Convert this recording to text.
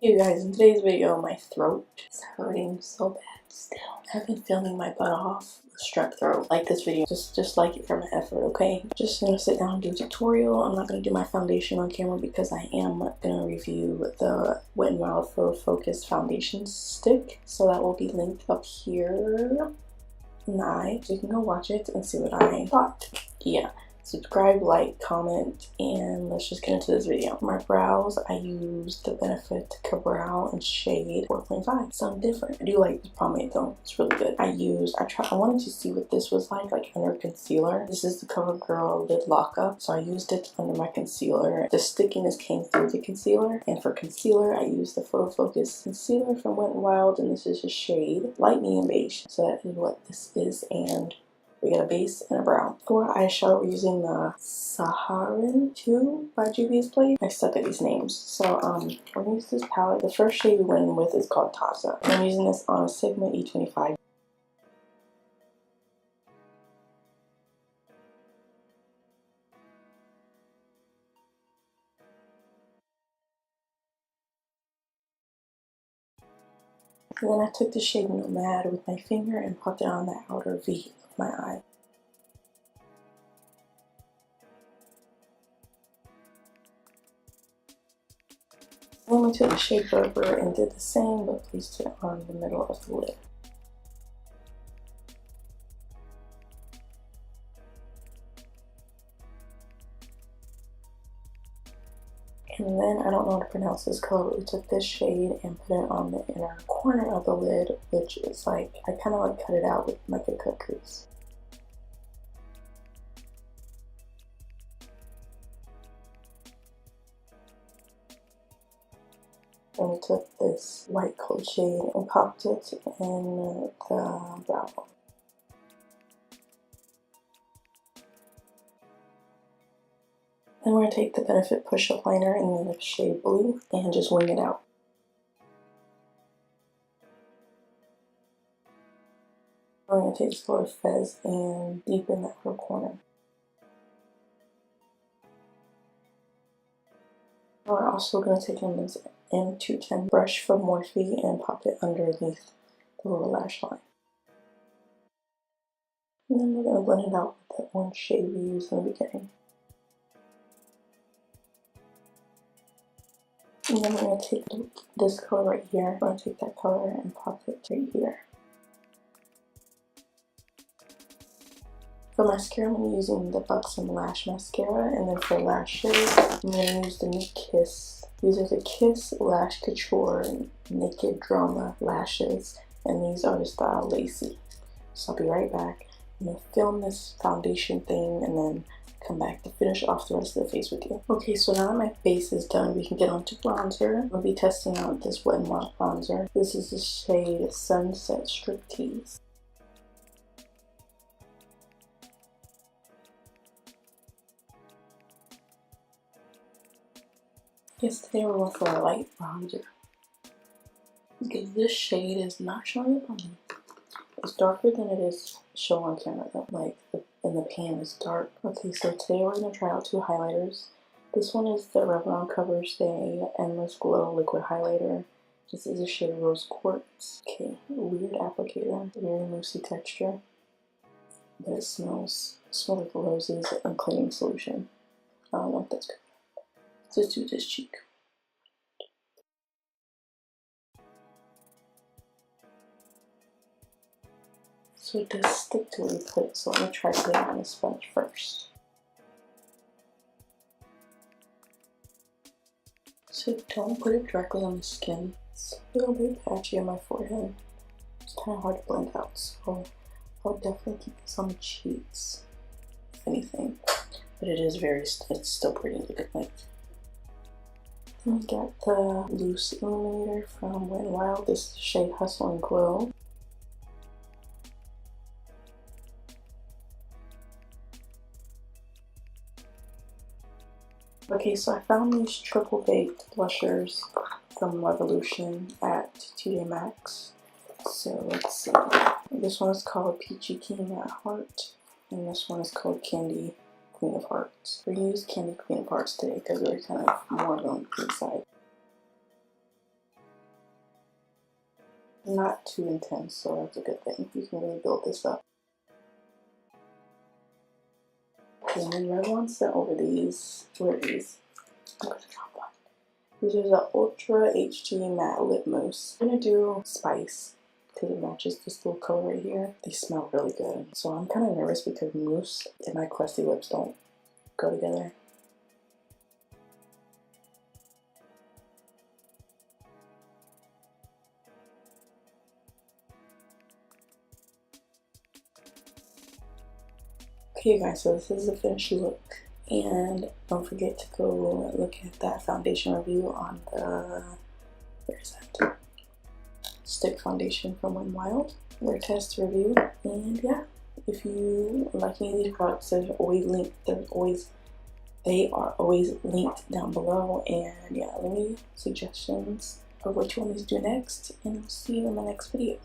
Hey guys, in today's video, my throat is hurting so bad still. I've been filming my butt off with strep throat. Like this video, just like it for my effort, okay? Just gonna sit down and do a tutorial. I'm not gonna do my foundation on camera because I am gonna review the Wet n Wild Photo Focus foundation stick. So that will be linked up here in the eye. So you can go watch it and see what I thought. Yeah. Subscribe, like, comment, and let's just get into this video. For my brows, I used the Benefit Brow in shade 4.5. Something different. I do like this pomade though. It's really good. I wanted to see what this was like under concealer. This is the CoverGirl Lid Lockup. So I used it under my concealer. The stickiness came through the concealer. And for concealer, I used the Photo Focus concealer from Wet n Wild, and this is a shade light medium beige. So that is what this is, and we got a base and a brow. For eyeshadow, we're using the SAHARAN 2 by Juvias Play. I suck at these names. So we're gonna use this palette. The first shade we went in with is called Taza. I'm using this on a Sigma E25. And then I took the shade Nomad with my finger and popped it on the outer V of my eye. Then we took the shade Berber and did the same, but placed it on the middle of the lid. And then, I don't know how to pronounce this color, but we took this shade and put it on the inner corner of the lid, which is like, I kind of like cut it out with like a cut crease. And we took this white cold shade and popped it in the brow bone. Then we're going to take the Benefit Push-Up Liner in the shade Blue and just wing it out. We're going to take this color Fez and deepen that upper corner. We're also going to take in this M210 brush from Morphe and pop it underneath the lower lash line. And then we're going to blend it out with that one shade we used in the beginning. And then we're going to take this color right here. We're going to take that color and pop it right here. For mascara, I'm using the Buxom Lash Mascara, and then for lashes, I'm going to use the new Kiss. These are the Kiss Lash Couture Naked Drama Lashes, and these are the style Lacy. So I'll be right back. I'm going to film this foundation thing and then come back to finish off the rest of the face with you. Okay, so now that my face is done, we can get on to bronzer. I'll be testing out this Wet n Wild bronzer. This is the shade Sunset Striptease. Yes, today we're going for a light bronzer because this shade is not showing up on me. It's darker than it is shown on camera though. Like in the pan is dark. Okay, so today we're gonna try out two highlighters. This one is the Revlon Cover Stay Endless Glow Liquid Highlighter. This is a shade Rose Quartz. Okay, weird applicator, very moussey texture, but it smells like roses and cleaning solution. I don't know if that's good. So let's do this cheek. So it does stick to where you put it, so let me try putting it on the sponge first. So don't put it directly on the skin. It's a little bit patchy on my forehead. It's kind of hard to blend out, so I'll definitely keep this on the cheeks, if anything. But it's still pretty liquid like. Then we got the loose illuminator from Wet n Wild. This is the shade Hustle and Glow. Okay, so I found these triple baked blushers from Revolution at TJ Maxx. So let's see. This one is called Peachy King at Heart, and this one is called Candy Queen of Hearts. We're going to use Candy Queen of Hearts today because we're kind of more on the green side. Not too intense, so that's a good thing. You can really build this up. Okay, and then Revlon sent over these. What are these? I'm gonna drop one. These are the Ultra HD Matte Lip Mousse. I'm gonna do Spice because it matches this little color right here. They smell really good. So I'm kind of nervous because mousse and my crusty lips don't go together. Okay guys, so this is the finished look, and don't forget to go look at that foundation review on the, where is that? Stick foundation from Wet n Wild, wear test review. And yeah, if you like any of these products, they are always linked down below. And yeah, leave me suggestions of what you want me to do next, and I'll see you in my next video.